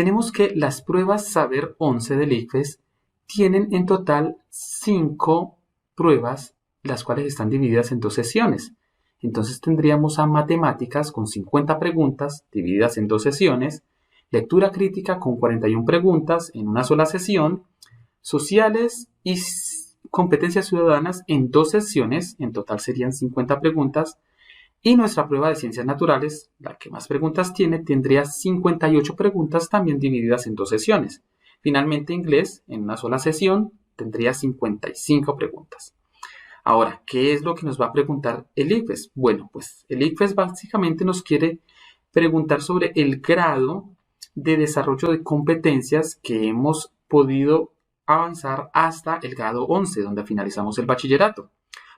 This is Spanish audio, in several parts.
tenemos que las pruebas Saber 11 del ICFES tienen en total 5 pruebas, las cuales están divididas en 2 sesiones. Entonces tendríamos a matemáticas con 50 preguntas divididas en 2 sesiones, lectura crítica con 41 preguntas en una sola sesión, sociales y competencias ciudadanas en 2 sesiones, en total serían 50 preguntas, y nuestra prueba de ciencias naturales, la que más preguntas tiene, tendría 58 preguntas también divididas en 2 sesiones. Finalmente, inglés, en una sola sesión, tendría 55 preguntas. Ahora, ¿qué es lo que nos va a preguntar el ICFES? Bueno, pues el ICFES básicamente nos quiere preguntar sobre el grado de desarrollo de competencias que hemos podido avanzar hasta el grado 11, donde finalizamos el bachillerato.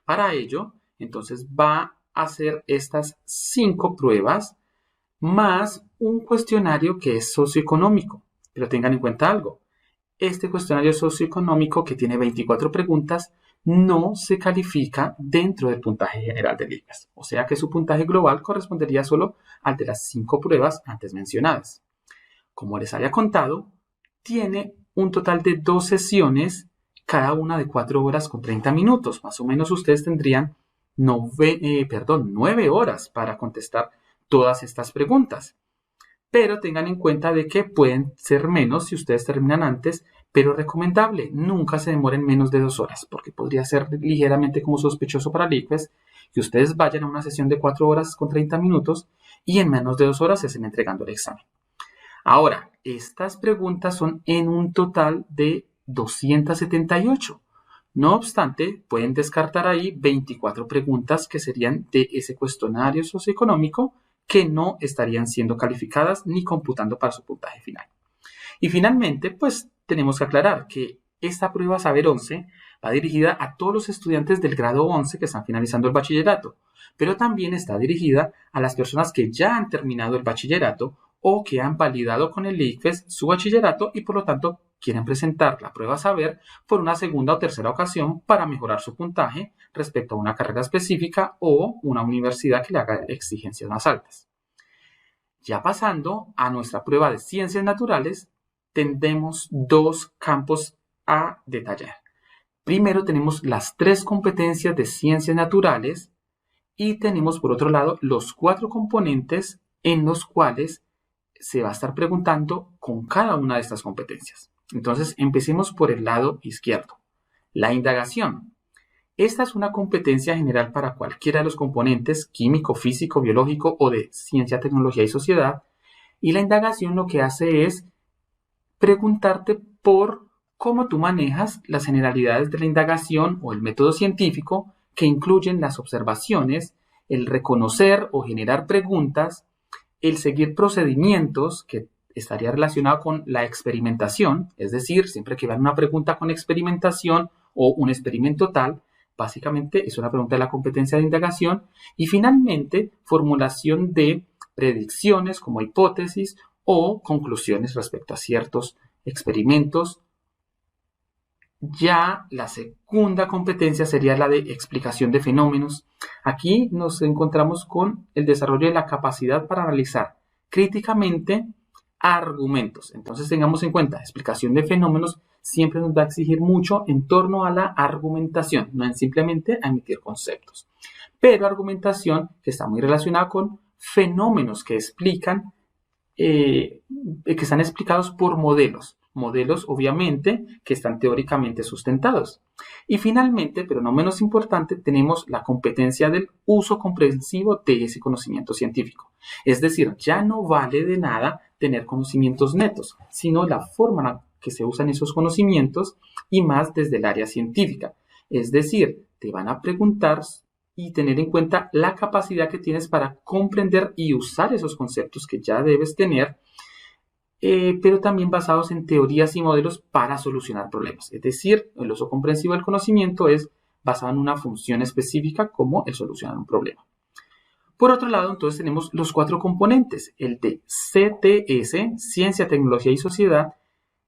Para ello, entonces va a hacer estas 5 pruebas más un cuestionario que es socioeconómico. Pero tengan en cuenta algo. Este cuestionario socioeconómico, que tiene 24 preguntas, no se califica dentro del puntaje general del ICFES. O sea que su puntaje global correspondería solo al de las 5 pruebas antes mencionadas. Como les había contado, tiene un total de 2 sesiones, cada una de 4 horas con 30 minutos. Más o menos ustedes tendrían 9 horas para contestar todas estas preguntas. Pero tengan en cuenta de que pueden ser menos si ustedes terminan antes, pero recomendable, nunca se demoren menos de 2 horas, porque podría ser ligeramente como sospechoso para el ICFES que ustedes vayan a una sesión de 4 horas con 30 minutos y en menos de 2 horas se estén entregando el examen. Ahora, estas preguntas son en un total de 278. No obstante, pueden descartar ahí 24 preguntas que serían de ese cuestionario socioeconómico que no estarían siendo calificadas ni computando para su puntaje final. Y finalmente, pues tenemos que aclarar que esta prueba Saber 11 va dirigida a todos los estudiantes del grado 11 que están finalizando el bachillerato, pero también está dirigida a las personas que ya han terminado el bachillerato o que han validado con el ICFES su bachillerato y por lo tanto quieren presentar la prueba Saber por una segunda o tercera ocasión para mejorar su puntaje respecto a una carrera específica o una universidad que le haga exigencias más altas. Ya pasando a nuestra prueba de ciencias naturales, tendremos 2 campos a detallar. Primero tenemos las 3 competencias de ciencias naturales y tenemos por otro lado los 4 componentes en los cuales se va a estar preguntando con cada una de estas competencias. Entonces, empecemos por el lado izquierdo. La indagación. Esta es una competencia general para cualquiera de los componentes químico, físico, biológico o de ciencia, tecnología y sociedad. Y la indagación lo que hace es preguntarte por cómo tú manejas las generalidades de la indagación o el método científico que incluyen las observaciones, el reconocer o generar preguntas, el seguir procedimientos que estaría relacionado con la experimentación, es decir, siempre que vean una pregunta con experimentación o un experimento tal, básicamente es una pregunta de la competencia de indagación, y finalmente formulación de predicciones como hipótesis o conclusiones respecto a ciertos experimentos. Ya la segunda competencia sería la de explicación de fenómenos. Aquí nos encontramos con el desarrollo de la capacidad para analizar críticamente argumentos. Entonces tengamos en cuenta, explicación de fenómenos siempre nos va a exigir mucho en torno a la argumentación, no en simplemente a emitir conceptos. Pero argumentación que está muy relacionada con fenómenos que explican, que están explicados por modelos. Modelos, obviamente, que están teóricamente sustentados. Y finalmente, pero no menos importante, tenemos la competencia del uso comprensivo de ese conocimiento científico. Es decir, ya no vale de nada tener conocimientos netos, sino la forma en la que se usan esos conocimientos y más desde el área científica. Es decir, te van a preguntar y tener en cuenta la capacidad que tienes para comprender y usar esos conceptos que ya debes tener, pero también basados en teorías y modelos para solucionar problemas. Es decir, el uso comprensivo del conocimiento es basado en una función específica como el solucionar un problema. Por otro lado, entonces tenemos los 4 componentes. El de CTS, Ciencia, Tecnología y Sociedad,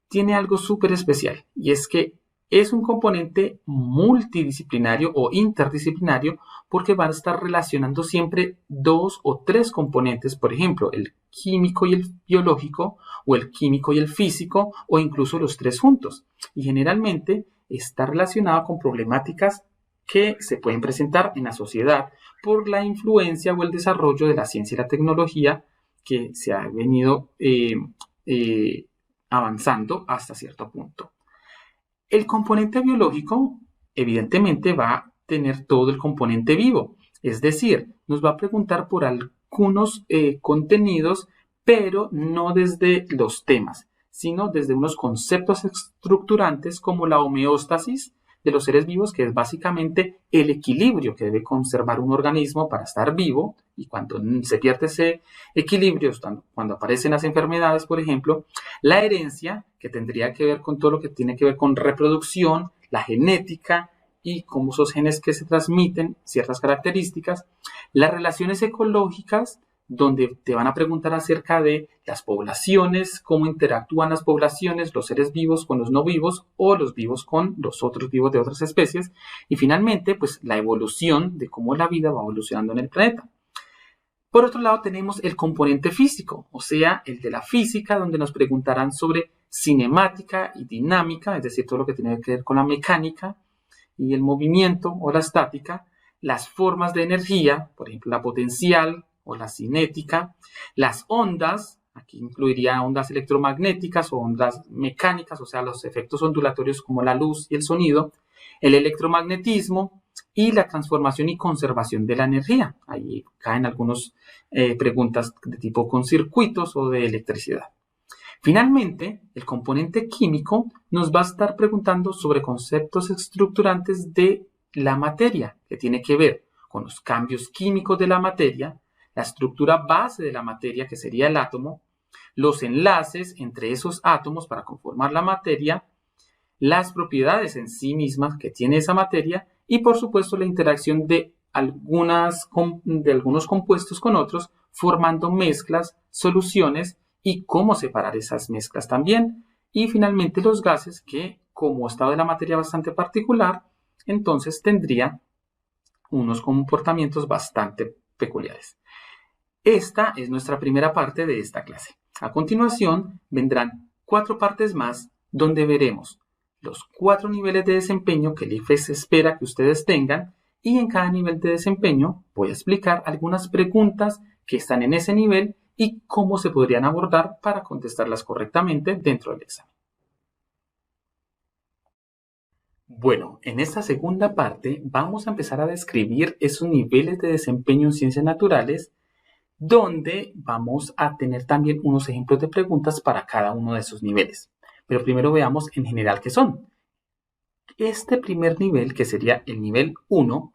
tiene algo súper especial y es que Es un componente multidisciplinario o interdisciplinario porque van a estar relacionando siempre 2 o 3 componentes, por ejemplo, el químico y el biológico, o el químico y el físico, o incluso los 3 juntos. Y generalmente está relacionado con problemáticas que se pueden presentar en la sociedad por la influencia o el desarrollo de la ciencia y la tecnología que se ha venido avanzando hasta cierto punto. El componente biológico, evidentemente, va a tener todo el componente vivo, es decir, nos va a preguntar por algunos contenidos, pero no desde los temas, sino desde unos conceptos estructurantes como la homeostasis de los seres vivos, que es básicamente el equilibrio que debe conservar un organismo para estar vivo, y cuando se pierde ese equilibrio, cuando aparecen las enfermedades, por ejemplo, la herencia, que tendría que ver con todo lo que tiene que ver con reproducción, la genética y cómo esos genes que se transmiten, ciertas características, las relaciones ecológicas, donde te van a preguntar acerca de las poblaciones, cómo interactúan las poblaciones, los seres vivos con los no vivos o los vivos con los otros vivos de otras especies. Y finalmente, pues la evolución de cómo la vida va evolucionando en el planeta. Por otro lado, tenemos el componente físico, o sea, el de la física, donde nos preguntarán sobre cinemática y dinámica, es decir, todo lo que tiene que ver con la mecánica y el movimiento o la estática, las formas de energía, por ejemplo, la potencial o la cinética, las ondas, aquí incluiría ondas electromagnéticas o ondas mecánicas, o sea, los efectos ondulatorios como la luz y el sonido, el electromagnetismo y la transformación y conservación de la energía. Ahí caen algunas preguntas de tipo con circuitos o de electricidad. Finalmente, el componente químico nos va a estar preguntando sobre conceptos estructurantes de la materia, que tiene que ver con los cambios químicos de la materia, la estructura base de la materia, que sería el átomo, los enlaces entre esos átomos para conformar la materia, las propiedades en sí mismas que tiene esa materia y, por supuesto, la interacción de algunos compuestos con otros, formando mezclas, soluciones y cómo separar esas mezclas también. Y finalmente los gases que, como estado de la materia bastante particular, entonces tendría unos comportamientos bastante peculiares. Esta es nuestra primera parte de esta clase. A continuación vendrán 4 partes más donde veremos los 4 niveles de desempeño que el IFES espera que ustedes tengan, y en cada nivel de desempeño voy a explicar algunas preguntas que están en ese nivel y cómo se podrían abordar para contestarlas correctamente dentro del examen. Bueno, en esta segunda parte vamos a empezar a describir esos niveles de desempeño en ciencias naturales, donde vamos a tener también unos ejemplos de preguntas para cada uno de esos niveles. Pero primero veamos en general qué son. Este primer nivel, que sería el nivel 1,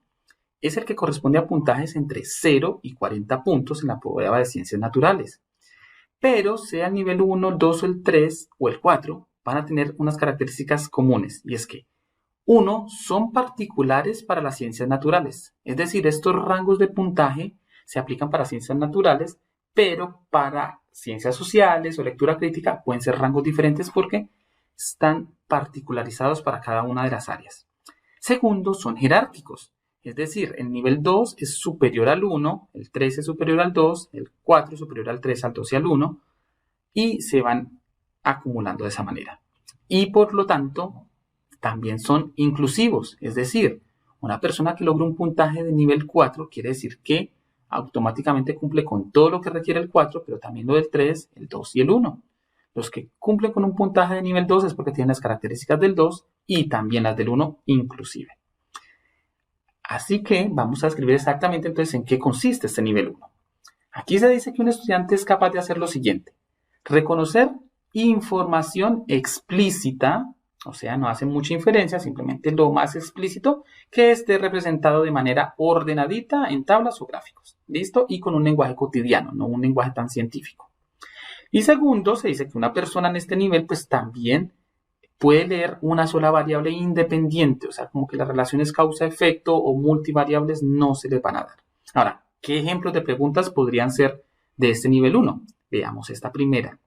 es el que corresponde a puntajes entre 0 y 40 puntos en la prueba de ciencias naturales. Pero sea el nivel 1, el 2 o el 3 o el 4, van a tener unas características comunes, y es que 1, son particulares para las ciencias naturales. Es decir, estos rangos de puntaje se aplican para ciencias naturales, pero para ciencias sociales o lectura crítica pueden ser rangos diferentes porque están particularizados para cada una de las áreas. Segundo, son jerárquicos. Es decir, el nivel 2 es superior al 1, el 3 es superior al 2, el 4 es superior al 3, al 2 y al 1, y se van acumulando de esa manera. Y por lo tanto, también son inclusivos. Es decir, una persona que logra un puntaje de nivel 4 quiere decir que automáticamente cumple con todo lo que requiere el 4, pero también lo del 3, el 2 y el 1. Los que cumplen con un puntaje de nivel 2 es porque tienen las características del 2 y también las del 1 inclusive. Así que vamos a escribir exactamente entonces en qué consiste este nivel 1. Aquí se dice que un estudiante es capaz de hacer lo siguiente: reconocer información explícita, o sea, no hace mucha inferencia, simplemente lo más explícito que esté representado de manera ordenadita en tablas o gráficos. ¿Listo? Y con un lenguaje cotidiano, no un lenguaje tan científico. Y segundo, se dice que una persona en este nivel pues también puede leer una sola variable independiente, o sea, como que las relaciones causa-efecto o multivariables no se les van a dar. Ahora, ¿qué ejemplos de preguntas podrían ser de este nivel 1? Veamos esta primera.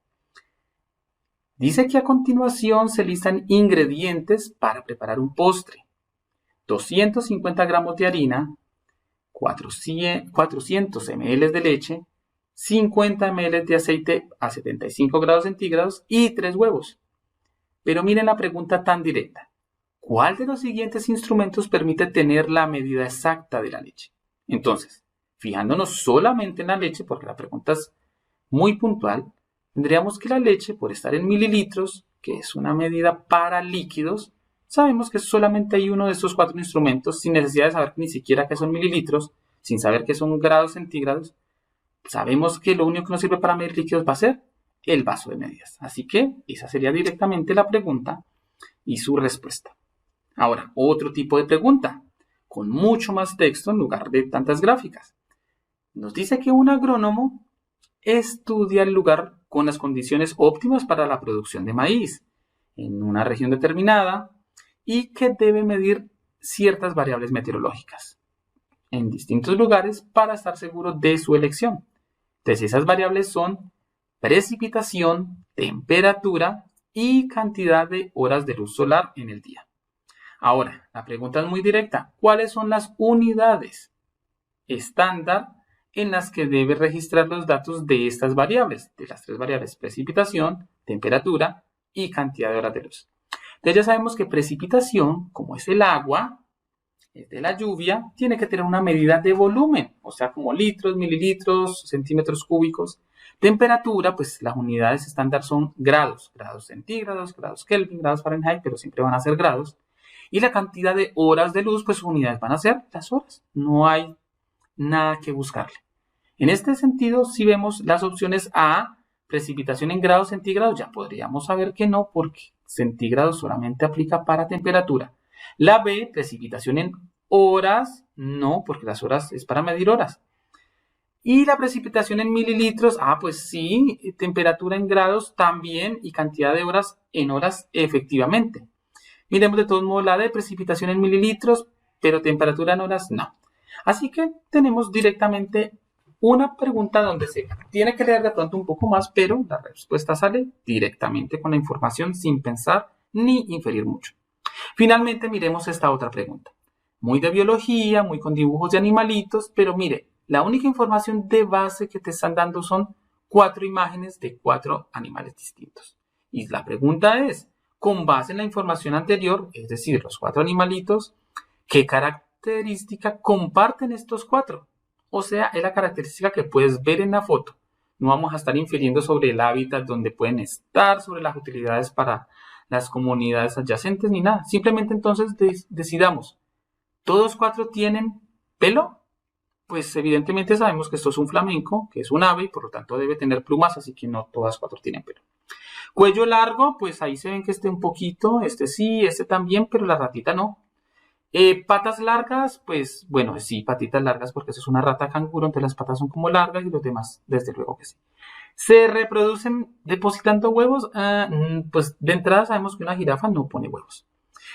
Dice que a continuación se listan ingredientes para preparar un postre. 250 gramos de harina, 400 ml de leche, 50 ml de aceite a 75 grados centígrados y 3 huevos. Pero miren la pregunta tan directa. ¿Cuál de los siguientes instrumentos permite tener la medida exacta de la leche? Entonces, fijándonos solamente en la leche, porque la pregunta es muy puntual, tendríamos que la leche, por estar en mililitros, que es una medida para líquidos, sabemos que solamente hay uno de estos 4 instrumentos, sin necesidad de saber ni siquiera qué son mililitros, sin saber qué son grados centígrados. Sabemos que lo único que nos sirve para medir líquidos va a ser el vaso de medidas. Así que esa sería directamente la pregunta y su respuesta. Ahora, otro tipo de pregunta, con mucho más texto en lugar de tantas gráficas. Nos dice que un agrónomo estudia el lugar con las condiciones óptimas para la producción de maíz en una región determinada y que debe medir ciertas variables meteorológicas en distintos lugares para estar seguro de su elección. Entonces, esas variables son precipitación, temperatura y cantidad de horas de luz solar en el día. Ahora, la pregunta es muy directa. ¿Cuáles son las unidades estándar en las que debe registrar los datos de estas variables? De las 3 variables, precipitación, temperatura y cantidad de horas de luz. Entonces ya sabemos que precipitación, como es el agua, es de la lluvia, tiene que tener una medida de volumen, o sea, como litros, mililitros, centímetros cúbicos. Temperatura, pues las unidades estándar son grados, grados centígrados, grados Kelvin, grados Fahrenheit, pero siempre van a ser grados. Y la cantidad de horas de luz, pues sus unidades van a ser las horas. No hay nada que buscarle. En este sentido, si vemos las opciones A, precipitación en grados centígrados, ya podríamos saber que no, porque centígrados solamente aplica para temperatura. La B, precipitación en horas, no, porque las horas es para medir horas. Y la precipitación en mililitros, pues sí, temperatura en grados también y cantidad de horas en horas efectivamente. Miremos de todos modos la de precipitación en mililitros, pero temperatura en horas no. Así que tenemos directamente una pregunta donde se tiene que leer de pronto un poco más, pero la respuesta sale directamente con la información sin pensar ni inferir mucho. Finalmente miremos esta otra pregunta. Muy de biología, muy con dibujos de animalitos, pero mire, la única información de base que te están dando son 4 imágenes de 4 animales distintos. Y la pregunta es, con base en la información anterior, es decir, los 4 animalitos, ¿qué característica comparten estos 4? O sea, es la característica que puedes ver en la foto. No vamos a estar infiriendo sobre el hábitat donde pueden estar, sobre las utilidades para las comunidades adyacentes, ni nada. Simplemente entonces decidamos, ¿todos 4 tienen pelo? Pues evidentemente sabemos que esto es un flamenco, que es un ave, y por lo tanto debe tener plumas, así que no todas 4 tienen pelo. Cuello largo, pues ahí se ven que este un poquito, este sí, este también, pero la ratita no. Patas largas, pues bueno, sí, patitas largas porque eso es una rata canguro, entonces las patas son como largas y los demás, desde luego que sí. ¿Se reproducen depositando huevos? Pues de entrada sabemos que una jirafa no pone huevos.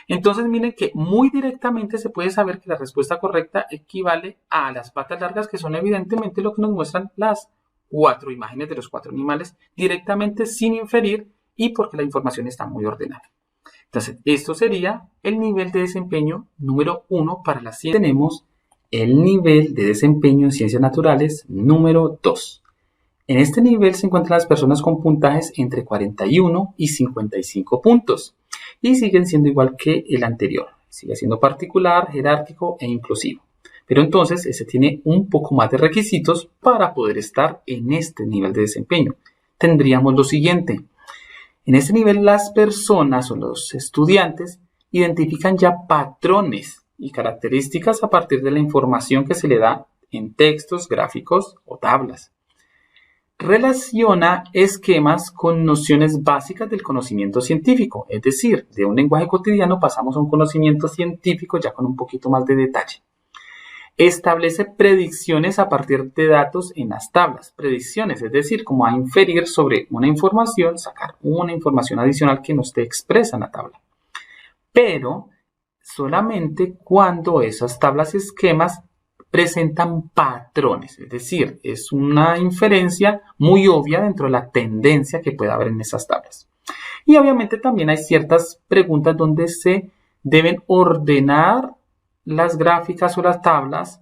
Entonces miren que muy directamente se puede saber que la respuesta correcta equivale a las patas largas, que son evidentemente lo que nos muestran las 4 imágenes de los 4 animales, directamente sin inferir y porque la información está muy ordenada. Entonces, esto sería el nivel de desempeño número 1 para la ciencia. Tenemos el nivel de desempeño en ciencias naturales número 2. En este nivel se encuentran las personas con puntajes entre 41 y 55 puntos y siguen siendo igual que el anterior. Sigue siendo particular, jerárquico e inclusivo. Pero entonces ese tiene un poco más de requisitos para poder estar en este nivel de desempeño. Tendríamos lo siguiente. En este nivel las personas o los estudiantes identifican ya patrones y características a partir de la información que se le da en textos, gráficos o tablas. Relaciona esquemas con nociones básicas del conocimiento científico, es decir, de un lenguaje cotidiano pasamos a un conocimiento científico ya con un poquito más de detalle. Establece predicciones a partir de datos en las tablas. Predicciones, es decir, como a inferir sobre una información, sacar una información adicional que no esté expresa en la tabla. Pero solamente cuando esas tablas y esquemas presentan patrones, es decir, es una inferencia muy obvia dentro de la tendencia que puede haber en esas tablas. Y obviamente también hay ciertas preguntas donde se deben ordenar las gráficas o las tablas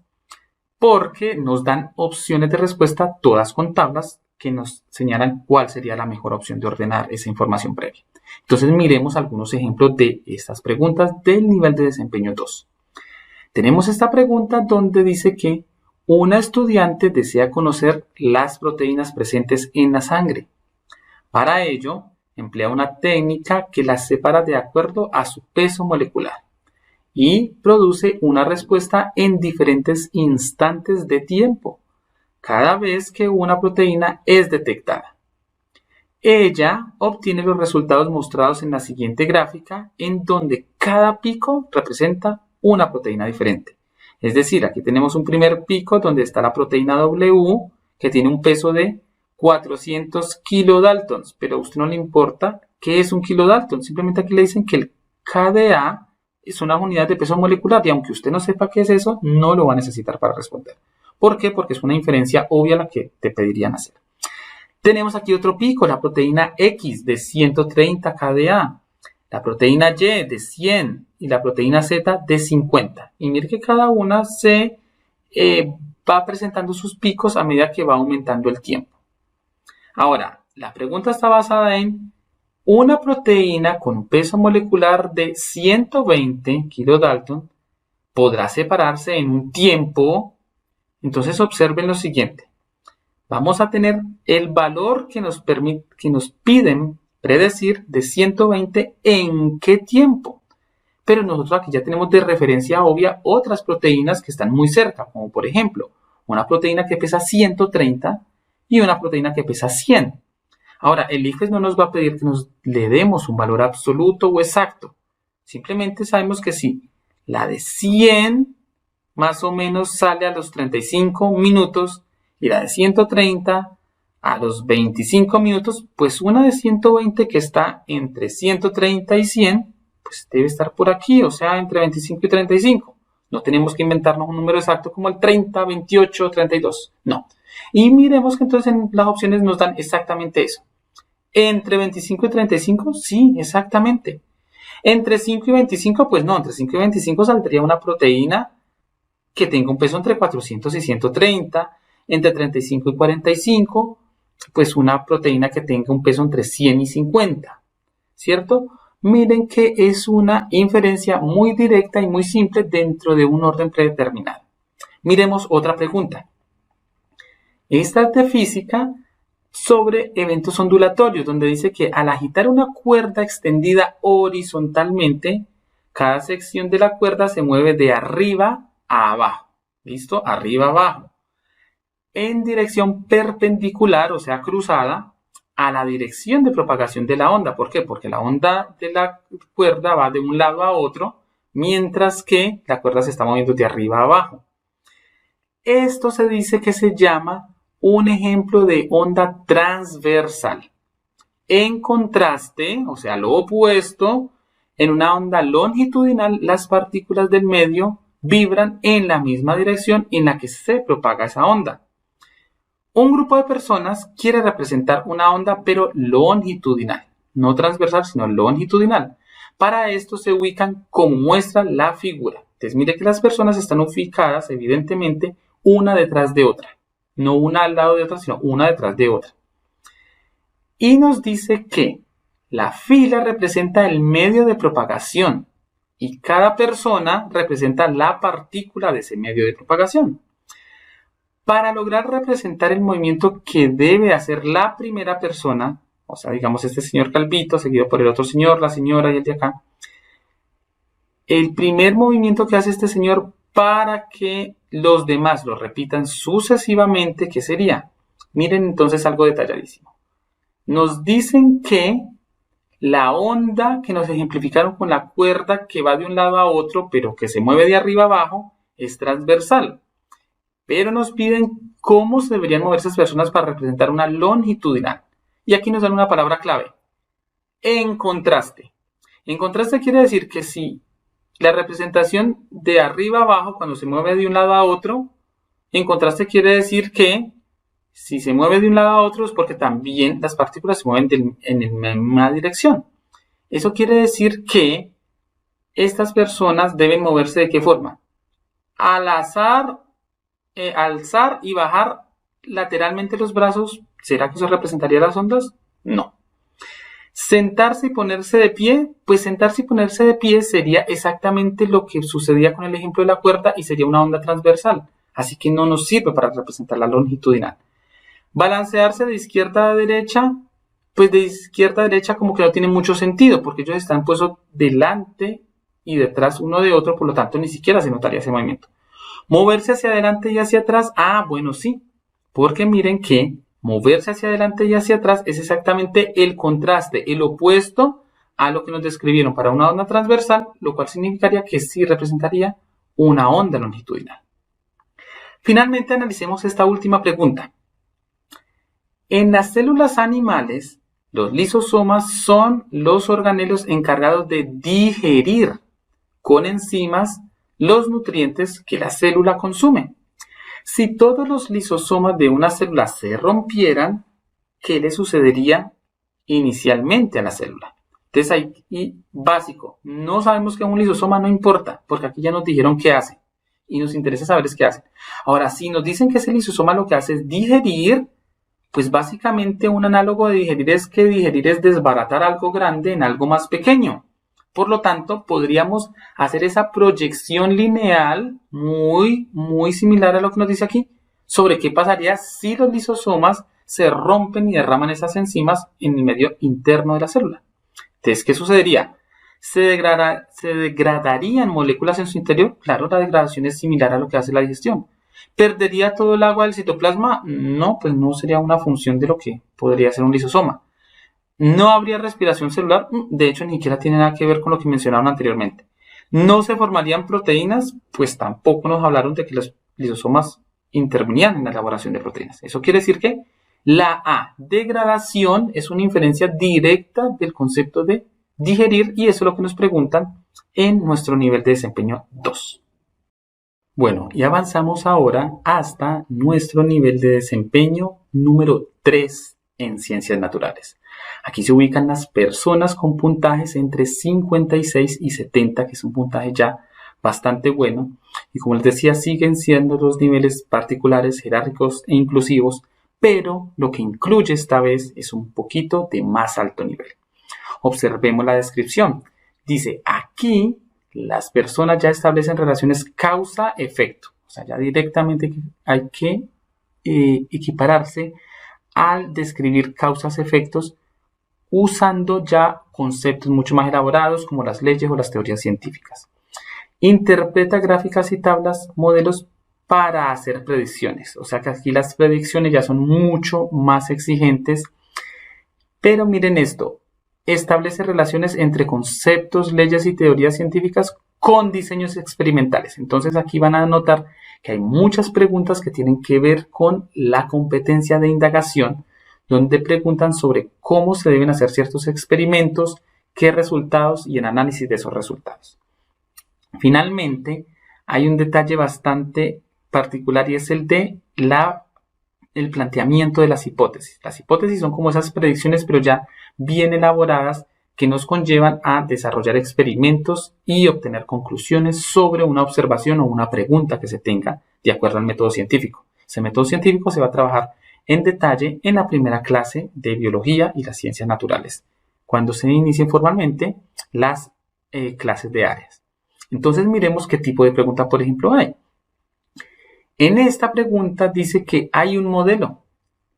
porque nos dan opciones de respuesta, todas con tablas que nos señalan cuál sería la mejor opción de ordenar esa información previa. Entonces miremos algunos ejemplos de estas preguntas del nivel de desempeño 2. Tenemos esta pregunta donde dice que una estudiante desea conocer las proteínas presentes en la sangre. Para ello, emplea una técnica que las separa de acuerdo a su peso molecular y produce una respuesta en diferentes instantes de tiempo, cada vez que una proteína es detectada. Ella obtiene los resultados mostrados en la siguiente gráfica, en donde cada pico representa una proteína diferente. Es decir, aquí tenemos un primer pico donde está la proteína W, que tiene un peso de 400 kilodaltons, pero a usted no le importa qué es un kilodalton, simplemente aquí le dicen que el KDA son las unidades de peso molecular y aunque usted no sepa qué es eso, no lo va a necesitar para responder. ¿Por qué? Porque es una inferencia obvia la que te pedirían hacer. Tenemos aquí otro pico, la proteína X de 130 kDa, la proteína Y de 100 y la proteína Z de 50. Y mire que cada una se va presentando sus picos a medida que va aumentando el tiempo. Ahora, la pregunta está basada en una proteína con peso molecular de 120 kilodalton podrá separarse en un tiempo. Entonces observen lo siguiente. Vamos a tener el valor que nos piden predecir de 120 en qué tiempo. Pero nosotros aquí ya tenemos de referencia obvia otras proteínas que están muy cerca, como por ejemplo, una proteína que pesa 130 y una proteína que pesa 100. Ahora, el IFES no nos va a pedir que le demos un valor absoluto o exacto. Simplemente sabemos que si la de 100 más o menos sale a los 35 minutos y la de 130 a los 25 minutos, pues una de 120 que está entre 130 y 100, pues debe estar por aquí, o sea, entre 25 y 35. No tenemos que inventarnos un número exacto como el 30, 28, 32. No. Y miremos que entonces en las opciones nos dan exactamente eso. ¿Entre 25 y 35? Sí, exactamente. ¿Entre 5 y 25? Pues no, entre 5 y 25 saldría una proteína que tenga un peso entre 400 y 130. Entre 35 y 45, pues una proteína que tenga un peso entre 100 y 50. ¿Cierto? Miren que es una inferencia muy directa y muy simple dentro de un orden predeterminado. Miremos otra pregunta. Esta es de física sobre eventos ondulatorios, donde dice que al agitar una cuerda extendida horizontalmente, cada sección de la cuerda se mueve de arriba a abajo. ¿Listo? Arriba a abajo. En dirección perpendicular, o sea, cruzada, a la dirección de propagación de la onda. ¿Por qué? Porque la onda de la cuerda va de un lado a otro, mientras que la cuerda se está moviendo de arriba a abajo. Esto se dice que se llama un ejemplo de onda transversal. En contraste, o sea, lo opuesto, en una onda longitudinal, las partículas del medio vibran en la misma dirección en la que se propaga esa onda. Un grupo de personas quiere representar una onda pero longitudinal, no transversal sino longitudinal. Para esto se ubican como muestra la figura. Entonces mire que las personas están ubicadas evidentemente una detrás de otra. No una al lado de otra, sino una detrás de otra. Y nos dice que la fila representa el medio de propagación y cada persona representa la partícula de ese medio de propagación. Para lograr representar el movimiento que debe hacer la primera persona, o sea, digamos este señor Calvito, seguido por el otro señor, la señora y el de acá, el primer movimiento que hace este señor para que los demás lo repitan sucesivamente, ¿qué sería? Miren entonces algo detalladísimo. Nos dicen que la onda que nos ejemplificaron con la cuerda que va de un lado a otro, pero que se mueve de arriba a abajo, es transversal. Pero nos piden cómo se deberían mover esas personas para representar una longitudinal. Y aquí nos dan una palabra clave. En contraste. En contraste quiere decir que si la representación de arriba a abajo, cuando se mueve de un lado a otro, en contraste quiere decir que Si se mueve de un lado a otro es porque también las partículas se mueven en la misma dirección. Eso quiere decir que estas personas deben moverse ¿de qué forma? Al azar, alzar y bajar lateralmente los brazos. ¿Será que eso representaría las ondas? No. Sentarse y ponerse de pie, pues sentarse y ponerse de pie sería exactamente lo que sucedía con el ejemplo de la cuerda y sería una onda transversal. Así que no nos sirve para representar la longitudinal. Balancearse de izquierda a derecha, pues de izquierda a derecha como que no tiene mucho sentido, porque ellos están puestos delante y detrás uno de otro, por lo tanto ni siquiera se notaría ese movimiento. Moverse hacia adelante y hacia atrás, bueno sí, porque miren que moverse hacia adelante y hacia atrás es exactamente el contraste, el opuesto a lo que nos describieron para una onda transversal, lo cual significaría que sí representaría una onda longitudinal. Finalmente analicemos esta última pregunta. En las células animales, los lisosomas son los organelos encargados de digerir con enzimas los nutrientes que la célula consume. Si todos los lisosomas de una célula se rompieran, ¿qué le sucedería inicialmente a la célula? Entonces ahí, básico, no sabemos qué es un lisosoma, no importa, porque aquí ya nos dijeron qué hace y nos interesa saber es qué hace. Ahora, si nos dicen que ese lisosoma lo que hace es digerir, pues básicamente un análogo de digerir es que digerir es desbaratar algo grande en algo más pequeño. Por lo tanto, podríamos hacer esa proyección lineal muy similar a lo que nos dice aquí, sobre qué pasaría si los lisosomas se rompen y derraman esas enzimas en el medio interno de la célula. Entonces, ¿qué sucedería? ¿Se degradarían moléculas en su interior? Claro, la degradación es similar a lo que hace la digestión. ¿Perdería todo el agua del citoplasma? No, pues no sería una función de lo que podría ser un lisosoma. ¿No habría respiración celular? De hecho, ni siquiera tiene nada que ver con lo que mencionaron anteriormente. ¿No se formarían proteínas? Pues tampoco nos hablaron de que los lisosomas intervenían en la elaboración de proteínas. Eso quiere decir que la degradación es una inferencia directa del concepto de digerir y eso es lo que nos preguntan en nuestro nivel de desempeño 2. Bueno, y avanzamos ahora hasta nuestro nivel de desempeño número 3 en ciencias naturales. Aquí se ubican las personas con puntajes entre 56 y 70, que es un puntaje ya bastante bueno. Y como les decía, siguen siendo los niveles particulares, jerárquicos e inclusivos, pero lo que incluye esta vez es un poquito de más alto nivel. Observemos la descripción. Dice, aquí las personas ya establecen relaciones causa-efecto. O sea, ya directamente hay que equipararse al describir causas-efectos usando ya conceptos mucho más elaborados como las leyes o las teorías científicas. Interpreta gráficas y tablas, modelos para hacer predicciones. O sea que aquí las predicciones ya son mucho más exigentes. Pero miren esto. Establece relaciones entre conceptos, leyes y teorías científicas con diseños experimentales. Entonces aquí van a notar que hay muchas preguntas que tienen que ver con la competencia de indagación, donde preguntan sobre cómo se deben hacer ciertos experimentos, qué resultados y el análisis de esos resultados. Finalmente, hay un detalle bastante particular y es el de el planteamiento de las hipótesis. Las hipótesis son como esas predicciones, pero ya bien elaboradas, que nos conllevan a desarrollar experimentos y obtener conclusiones sobre una observación o una pregunta que se tenga de acuerdo al método científico. Ese método científico se va a trabajar en detalle en la primera clase de biología y las ciencias naturales, cuando se inicien formalmente las clases de áreas. Entonces miremos qué tipo de pregunta, por ejemplo, hay. En esta pregunta dice que hay un modelo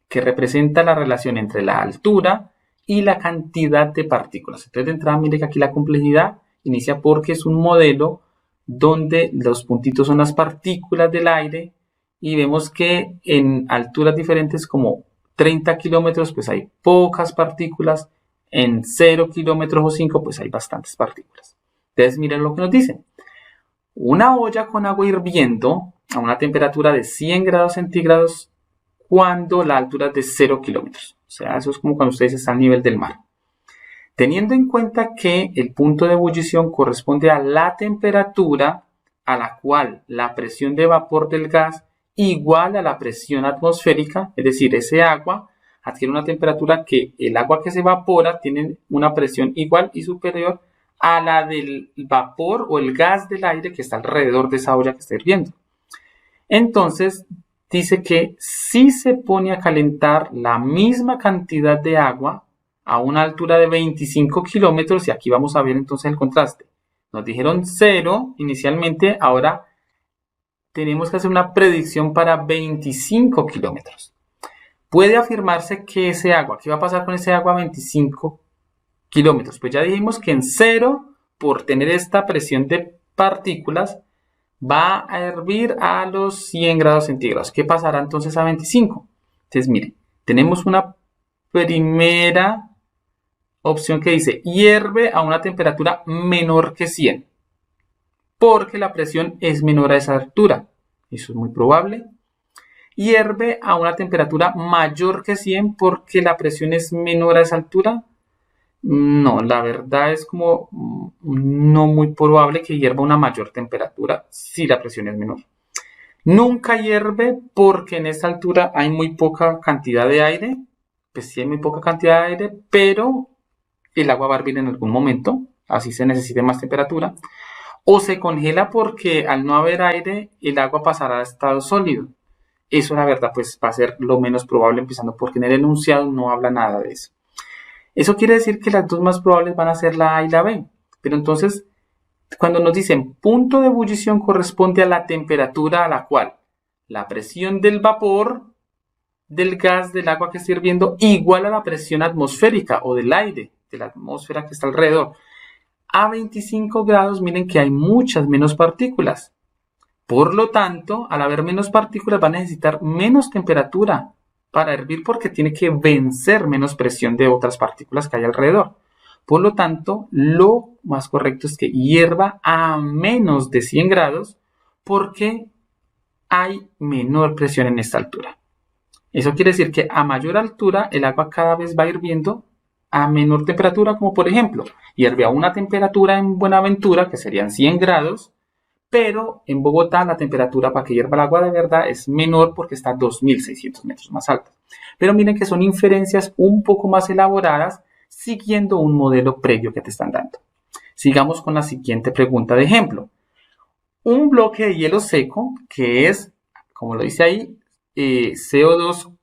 que representa la relación entre la altura y la cantidad de partículas. Entonces de entrada mire que aquí la complejidad inicia porque es un modelo donde los puntitos son las partículas del aire y vemos que en alturas diferentes como 30 kilómetros pues hay pocas partículas, en 0 kilómetros o 5 pues hay bastantes partículas. Entonces miren lo que nos dicen. Una olla con agua hirviendo a una temperatura de 100 grados centígrados cuando la altura es de 0 kilómetros. O sea, eso es como cuando ustedes están al nivel del mar. Teniendo en cuenta que el punto de ebullición corresponde a la temperatura a la cual la presión de vapor del gas igual a la presión atmosférica, es decir, ese agua adquiere una temperatura que el agua que se evapora tiene una presión igual y superior a la del vapor o el gas del aire que está alrededor de esa olla que está hirviendo. Entonces, dice que si se pone a calentar la misma cantidad de agua a una altura de 25 kilómetros, y aquí vamos a ver entonces el contraste. Nos dijeron 0 inicialmente, ahora tenemos que hacer una predicción para 25 kilómetros. Puede afirmarse que ese agua, ¿qué va a pasar con ese agua a 25 kilómetros? Pues ya dijimos que en 0, por tener esta presión de partículas, va a hervir a los 100 grados centígrados. ¿Qué pasará entonces a 25? Entonces, miren, tenemos una primera opción que dice hierve a una temperatura menor que 100, porque la presión es menor a esa altura. Eso es muy probable. Hierve a una temperatura mayor que 100 porque la presión es menor a esa altura. No, la verdad es como no muy probable que hierva a una mayor temperatura si la presión es menor. Nunca hierve porque en esta altura hay muy poca cantidad de aire. Pues sí hay muy poca cantidad de aire, pero el agua va a hervir en algún momento, así se necesite más temperatura. O se congela porque al no haber aire, el agua pasará a estado sólido. Eso la verdad pues va a ser lo menos probable, empezando porque en el enunciado no habla nada de eso. Eso quiere decir que las dos más probables van a ser la A y la B. Pero entonces, cuando nos dicen punto de ebullición corresponde a la temperatura a la cual la presión del vapor, del gas, del agua que está hirviendo, igual a la presión atmosférica o del aire, de la atmósfera que está alrededor. A 25 grados, miren que hay muchas menos partículas. Por lo tanto, al haber menos partículas va a necesitar menos temperatura para hervir porque tiene que vencer menos presión de otras partículas que hay alrededor. Por lo tanto, lo más correcto es que hierva a menos de 100 grados porque hay menor presión en esta altura. Eso quiere decir que a mayor altura el agua cada vez va hirviendo a menor temperatura, como por ejemplo, hierve a una temperatura en Buenaventura, que serían 100 grados, pero en Bogotá la temperatura para que hierva el agua de verdad es menor porque está a 2.600 metros más alta. Pero miren que son inferencias un poco más elaboradas siguiendo un modelo previo que te están dando. Sigamos con la siguiente pregunta de ejemplo. Un bloque de hielo seco que es, como lo dice ahí, CO2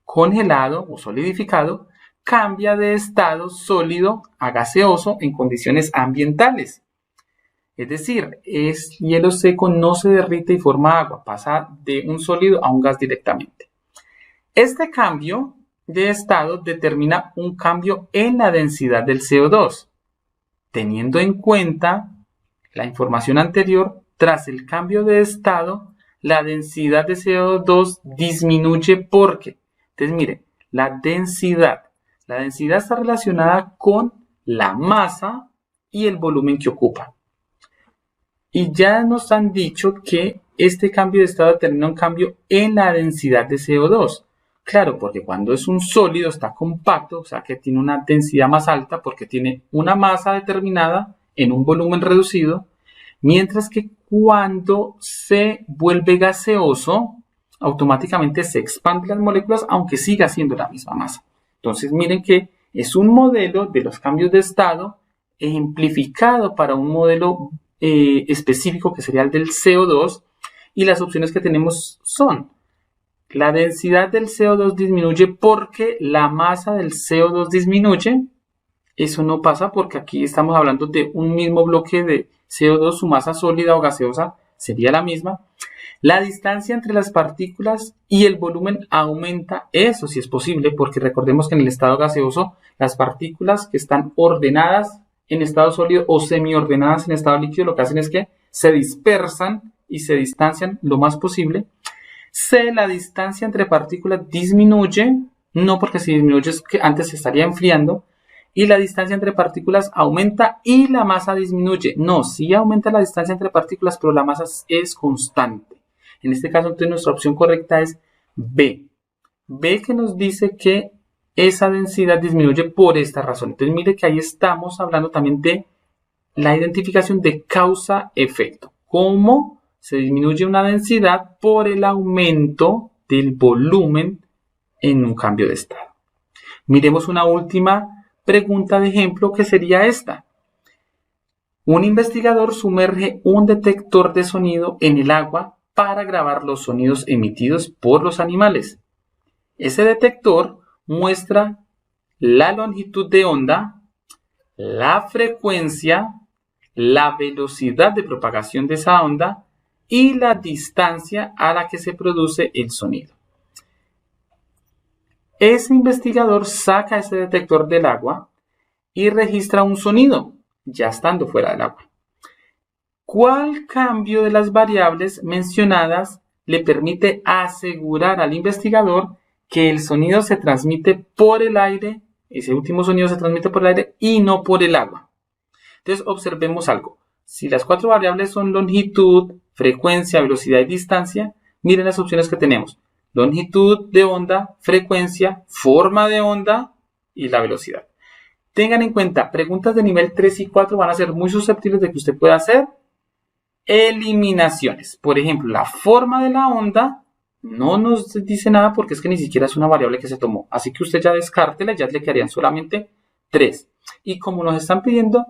congelado o solidificado, cambia de estado sólido a gaseoso en condiciones ambientales. Es decir, es hielo seco, no se derrite y forma agua, pasa de un sólido a un gas directamente. Este cambio de estado determina un cambio en la densidad del CO2. Teniendo en cuenta la información anterior, tras el cambio de estado, la densidad de CO2 disminuye porque, entonces mire, la densidad está relacionada con la masa y el volumen que ocupa. Y ya nos han dicho que este cambio de estado determina un cambio en la densidad de CO2. Claro, porque cuando es un sólido está compacto, o sea que tiene una densidad más alta porque tiene una masa determinada en un volumen reducido, mientras que cuando se vuelve gaseoso, automáticamente se expanden las moléculas aunque siga siendo la misma masa. Entonces miren que es un modelo de los cambios de estado ejemplificado para un modelo específico que sería el del CO2, y las opciones que tenemos son: la densidad del CO2 disminuye porque la masa del CO2 disminuye. Eso no pasa porque aquí estamos hablando de un mismo bloque de CO2, su masa sólida o gaseosa sería la misma. La distancia entre las partículas y el volumen aumenta, eso sí es posible, porque recordemos que en el estado gaseoso las partículas que están ordenadas en estado sólido o semiordenadas en estado líquido lo que hacen es que se dispersan y se distancian lo más posible. C, la distancia entre partículas disminuye, no porque si disminuye es que antes se estaría enfriando, y la distancia entre partículas aumenta y la masa disminuye. No, sí aumenta la distancia entre partículas, pero la masa es constante. En este caso, entonces, nuestra opción correcta es B. B, que nos dice que esa densidad disminuye por esta razón. Entonces, mire que ahí estamos hablando también de la identificación de causa-efecto. ¿Cómo se disminuye una densidad por el aumento del volumen en un cambio de estado. Miremos una última pregunta de ejemplo que sería esta. Un investigador sumerge un detector de sonido en el agua para grabar los sonidos emitidos por los animales. Ese detector muestra la longitud de onda, la frecuencia, la velocidad de propagación de esa onda y la distancia a la que se produce el sonido. Ese investigador saca ese detector del agua y registra un sonido, ya estando fuera del agua. ¿Cuál cambio de las variables mencionadas le permite asegurar al investigador que el sonido se transmite por el aire, ese último sonido se transmite por el aire y no por el agua? Entonces observemos algo. Si las cuatro variables son longitud, frecuencia, velocidad y distancia, miren las opciones que tenemos. Longitud de onda, frecuencia, forma de onda y la velocidad. Tengan en cuenta, preguntas de nivel 3 y 4 van a ser muy susceptibles de que usted pueda hacer eliminaciones. Por ejemplo, la forma de la onda no nos dice nada porque es que ni siquiera es una variable que se tomó. Así que usted ya descártela, ya le quedarían solamente 3. Y como nos están pidiendo,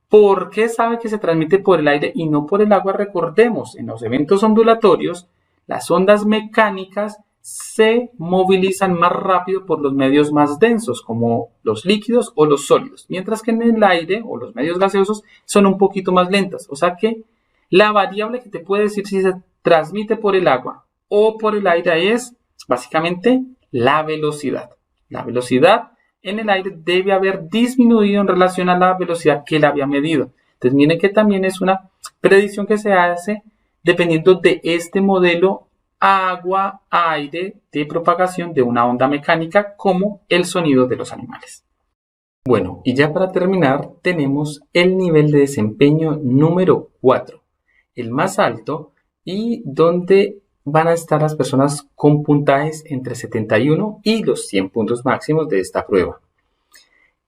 ¿por qué sabe que se transmite por el aire y no por el agua? Recordemos, en los eventos ondulatorios, las ondas mecánicas se movilizan más rápido por los medios más densos, como los líquidos o los sólidos, mientras que en el aire o los medios gaseosos son un poquito más lentas. O sea que la variable que te puede decir si se transmite por el agua o por el aire es básicamente la velocidad. La velocidad en el aire debe haber disminuido en relación a la velocidad que él había medido. Entonces miren que también es una predicción que se hace dependiendo de este modelo agua-aire de propagación de una onda mecánica como el sonido de los animales. Bueno, y ya para terminar tenemos el nivel de desempeño número 4, el más alto y donde van a estar las personas con puntajes entre 71 y los 100 puntos máximos de esta prueba.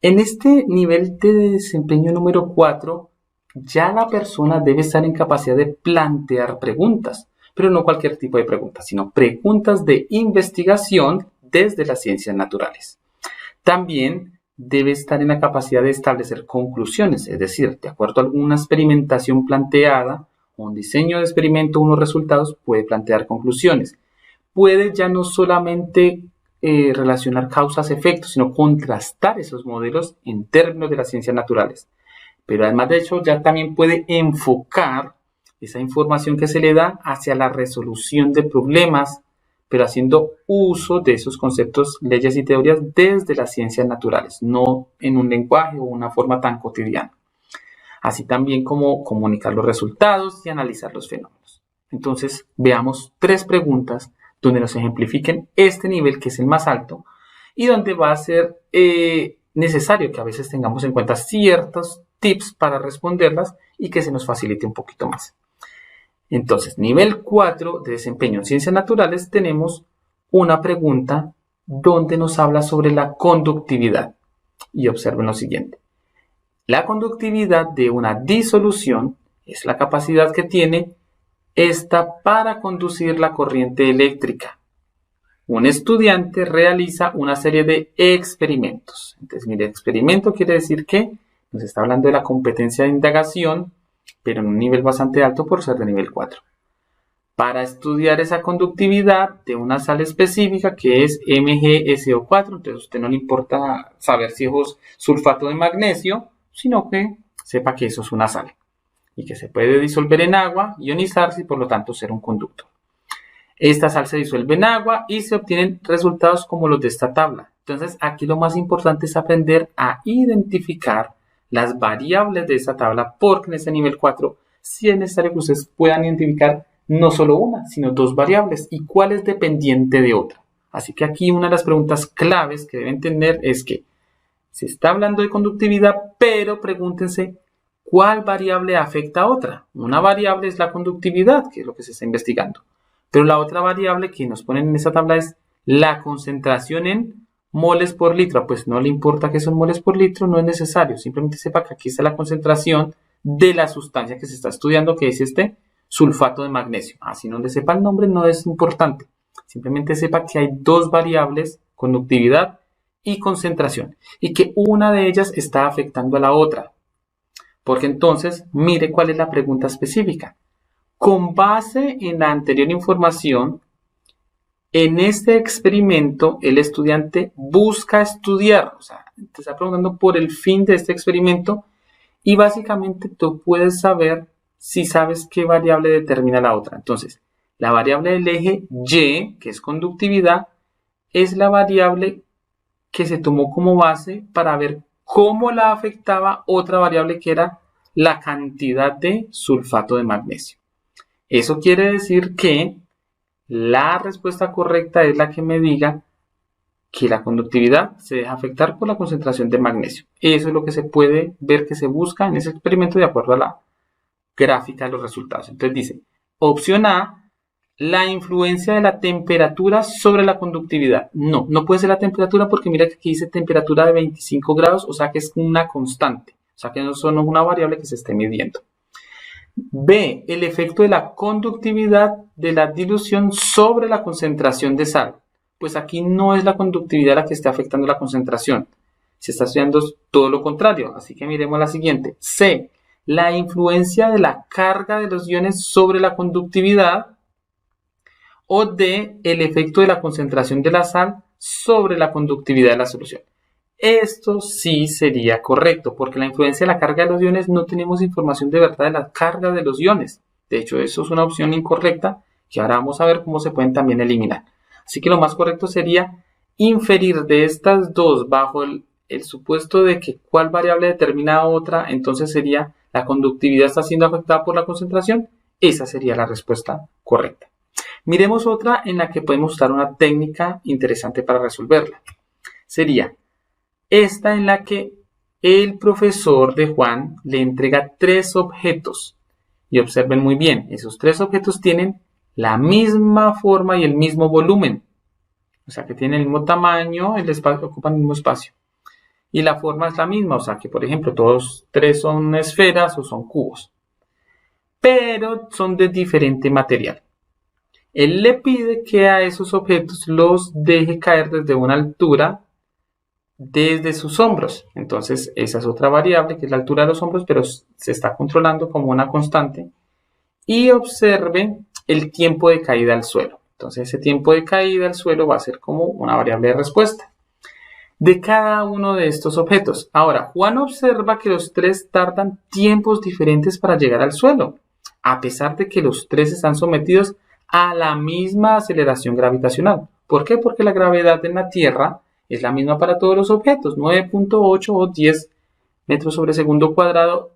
En este nivel de desempeño número 4, ya la persona debe estar en capacidad de plantear preguntas, pero no cualquier tipo de preguntas, sino preguntas de investigación desde las ciencias naturales. También debe estar en la capacidad de establecer conclusiones, es decir, de acuerdo a alguna experimentación planteada, un diseño de experimento, unos resultados, puede plantear conclusiones. Puede ya no solamente relacionar causas-efectos, sino contrastar esos modelos en términos de las ciencias naturales. Pero además de eso, ya también puede enfocar esa información que se le da hacia la resolución de problemas, pero haciendo uso de esos conceptos, leyes y teorías desde las ciencias naturales, no en un lenguaje o una forma tan cotidiana. Así también como comunicar los resultados y analizar los fenómenos. Entonces, veamos 3 preguntas donde nos ejemplifiquen este nivel que es el más alto y donde va a ser necesario que a veces tengamos en cuenta ciertos tips para responderlas y que se nos facilite un poquito más. Entonces, nivel 4 de desempeño en ciencias naturales tenemos una pregunta donde nos habla sobre la conductividad. Y observen lo siguiente. La conductividad de una disolución es la capacidad que tiene esta para conducir la corriente eléctrica. Un estudiante realiza una serie de experimentos. Entonces, mire, experimento quiere decir que nos está hablando de la competencia de indagación, pero en un nivel bastante alto por ser de nivel 4. Para estudiar esa conductividad de una sal específica que es MgSO4, entonces a usted no le importa saber si es sulfato de magnesio, sino que sepa que eso es una sal y que se puede disolver en agua, ionizarse y por lo tanto ser un conductor. Esta sal se disuelve en agua y se obtienen resultados como los de esta tabla. Entonces aquí lo más importante es aprender a identificar las variables de esta tabla, porque en este nivel 4 sí es necesario que ustedes puedan identificar no solo una, sino 2 variables y cuál es dependiente de otra. Así que aquí una de las preguntas claves que deben tener es que se está hablando de conductividad, pero pregúntense cuál variable afecta a otra. Una variable es la conductividad, que es lo que se está investigando, pero la otra variable que nos ponen en esta tabla es la concentración en moles por litro. Pues no le importa que son moles por litro, no es necesario. Simplemente sepa que aquí está la concentración de la sustancia que se está estudiando, que es este sulfato de magnesio. Así no le sepa el nombre no es importante. Simplemente sepa que hay dos variables, conductividad y concentración, y que una de ellas está afectando a la otra. Porque entonces, mire cuál es la pregunta específica. Con base en la anterior información, en este experimento el estudiante busca estudiar, o sea, te está preguntando por el fin de este experimento y básicamente tú puedes saber si sabes qué variable determina la otra. Entonces, la variable del eje Y, que es conductividad, es la variable que se tomó como base para ver cómo la afectaba otra variable que era la cantidad de sulfato de magnesio. Eso quiere decir que la respuesta correcta es la que me diga que la conductividad se deja afectar por la concentración de magnesio. Eso es lo que se puede ver que se busca en ese experimento de acuerdo a la gráfica de los resultados. Entonces dice, opción A, la influencia de la temperatura sobre la conductividad. No, no puede ser la temperatura porque mira que aquí dice temperatura de 25 grados, o sea que es una constante, o sea que no es una variable que se esté midiendo. B, el efecto de la conductividad de la dilución sobre la concentración de sal. Pues aquí no es la conductividad la que está afectando la concentración. Se está estudiando todo lo contrario. Así que miremos la siguiente. C, la influencia de la carga de los iones sobre la conductividad. O D, el efecto de la concentración de la sal sobre la conductividad de la solución. Esto sí sería correcto, porque la influencia de la carga de los iones no tenemos información de verdad de la carga de los iones. De hecho, eso es una opción incorrecta que ahora vamos a ver cómo se pueden también eliminar. Así que lo más correcto sería inferir de estas dos bajo el supuesto de que cuál variable determina a otra, entonces sería la conductividad está siendo afectada por la concentración. Esa sería la respuesta correcta. Miremos otra en la que podemos usar una técnica interesante para resolverla. Sería esta en la que el profesor de Juan le entrega 3 objetos. Y observen muy bien, esos 3 objetos tienen la misma forma y el mismo volumen. O sea que tienen el mismo tamaño, el espacio, ocupan el mismo espacio. Y la forma es la misma, o sea que por ejemplo todos 3 son esferas o son cubos. Pero son de diferente material. Él le pide que a esos objetos los deje caer desde una altura desde sus hombros. Entonces esa es otra variable que es la altura de los hombros, pero se está controlando como una constante. Y observe el tiempo de caída al suelo. Entonces ese tiempo de caída al suelo va a ser como una variable de respuesta de cada uno de estos objetos. Ahora, Juan observa que los 3 tardan tiempos diferentes para llegar al suelo, a pesar de que los 3 están sometidos a la misma aceleración gravitacional. ¿Por qué? Porque la gravedad en la Tierra es la misma para todos los objetos, 9.8 o 10 metros sobre segundo cuadrado.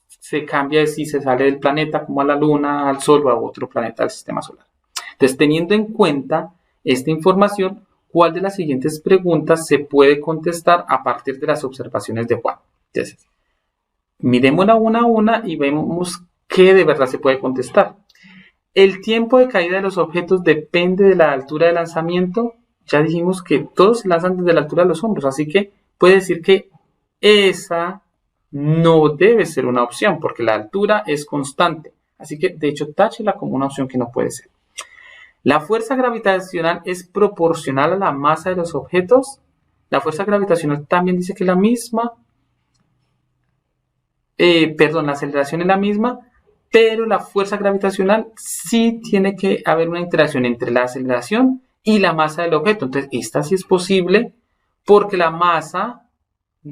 Se cambia si se sale del planeta como a la Luna, al Sol o a otro planeta del sistema solar. Entonces, teniendo en cuenta esta información, ¿cuál de las siguientes preguntas se puede contestar a partir de las observaciones de Juan? Entonces, miremosla una a una y vemos qué de verdad se puede contestar. ¿El tiempo de caída de los objetos depende de la altura de lanzamiento? Ya dijimos que todos se lanzan desde la altura de los hombros, así que puede decir que esa no debe ser una opción porque la altura es constante. Así que, de hecho, táchela como una opción que no puede ser. ¿La fuerza gravitacional es proporcional a la masa de los objetos? La fuerza gravitacional también dice que es la misma. La aceleración es la misma, pero la fuerza gravitacional sí tiene que haber una interacción entre la aceleración y la masa del objeto. Entonces, esta sí es posible porque la masa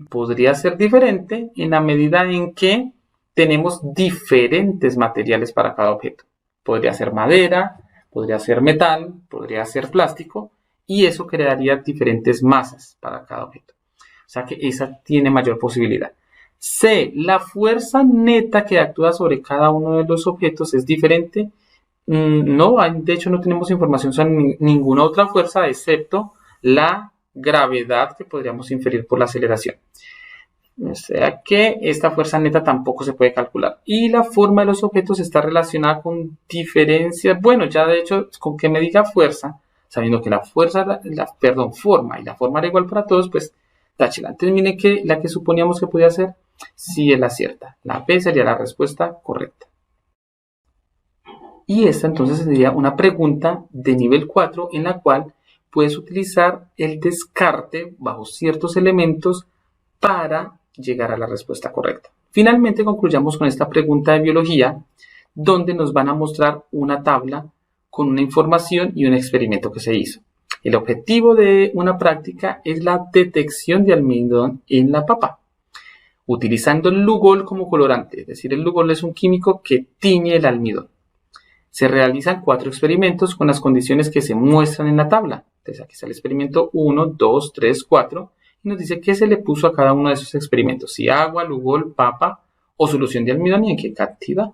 podría ser diferente en la medida en que tenemos diferentes materiales para cada objeto. Podría ser madera, podría ser metal, podría ser plástico, y eso crearía diferentes masas para cada objeto. O sea que esa tiene mayor posibilidad. C, la fuerza neta que actúa sobre cada uno de los objetos es diferente. No, de hecho no tenemos información sobre ninguna otra fuerza excepto la gravedad que podríamos inferir por la aceleración. O sea que esta fuerza neta tampoco se puede calcular. Y la forma de los objetos está relacionada con diferencias. Bueno, ya de hecho, con que me diga fuerza, sabiendo que la forma y la forma era igual para todos, pues táchela. Entonces miren que la que suponíamos que podía ser, sí es la cierta. La B sería la respuesta correcta. Y esta entonces sería una pregunta de nivel 4 en la cual puedes utilizar el descarte bajo ciertos elementos para llegar a la respuesta correcta. Finalmente concluyamos con esta pregunta de biología, donde nos van a mostrar una tabla con una información y un experimento que se hizo. El objetivo de una práctica es la detección de almidón en la papa, utilizando el Lugol como colorante, es decir, el Lugol es un químico que tiñe el almidón. Se realizan 4 experimentos con las condiciones que se muestran en la tabla. Entonces aquí está el experimento 1, 2, 3, 4 y nos dice qué se le puso a cada uno de esos experimentos, si agua, Lugol, papa o solución de almidón y en qué cantidad.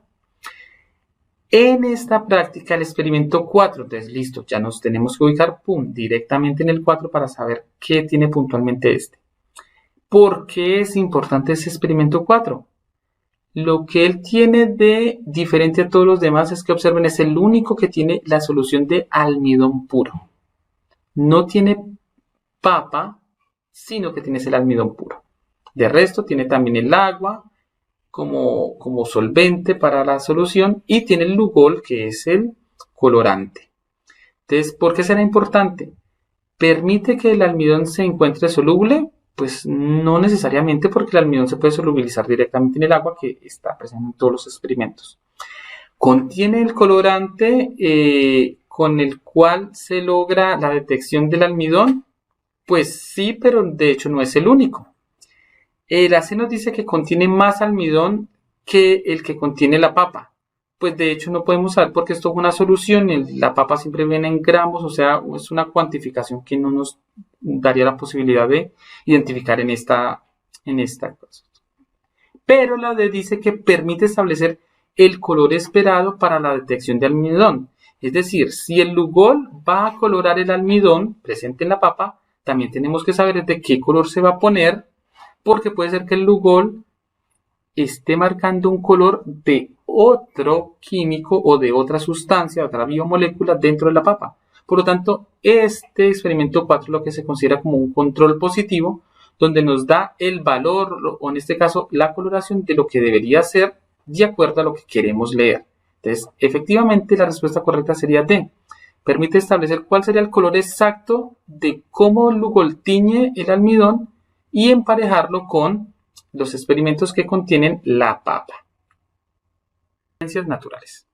En esta práctica el experimento 4, entonces listo, ya nos tenemos que ubicar directamente en el 4 para saber qué tiene puntualmente este. ¿Por qué es importante ese experimento 4? Lo que él tiene de diferente a todos los demás es que observen, es el único que tiene la solución de almidón puro. No tiene papa, sino que tiene el almidón puro. De resto tiene también el agua como solvente para la solución y tiene el Lugol, que es el colorante. Entonces, ¿por qué será importante? ¿Permite que el almidón se encuentre soluble? Pues no necesariamente, porque el almidón se puede solubilizar directamente en el agua que está presente en todos los experimentos. ¿Contiene el colorante con el cual se logra la detección del almidón? Pues sí, pero de hecho no es el único. El AC nos dice que contiene más almidón que el que contiene la papa. Pues de hecho no podemos saber porque esto es una solución, la papa siempre viene en gramos, o sea, es una cuantificación que no nos daría la posibilidad de identificar en esta cosa. Pero la D dice que permite establecer el color esperado para la detección de almidón. Es decir, si el Lugol va a colorar el almidón presente en la papa, también tenemos que saber de qué color se va a poner, porque puede ser que el Lugol esté marcando un color de otro químico o de otra sustancia, otra biomolécula dentro de la papa. Por lo tanto, este experimento 4 lo que se considera como un control positivo, donde nos da el valor, o en este caso, la coloración de lo que debería ser de acuerdo a lo que queremos leer. Entonces, efectivamente, la respuesta correcta sería D. Permite establecer cuál sería el color exacto de cómo el Lugol tiñe el almidón y emparejarlo con los experimentos que contienen la papa. Ciencias naturales.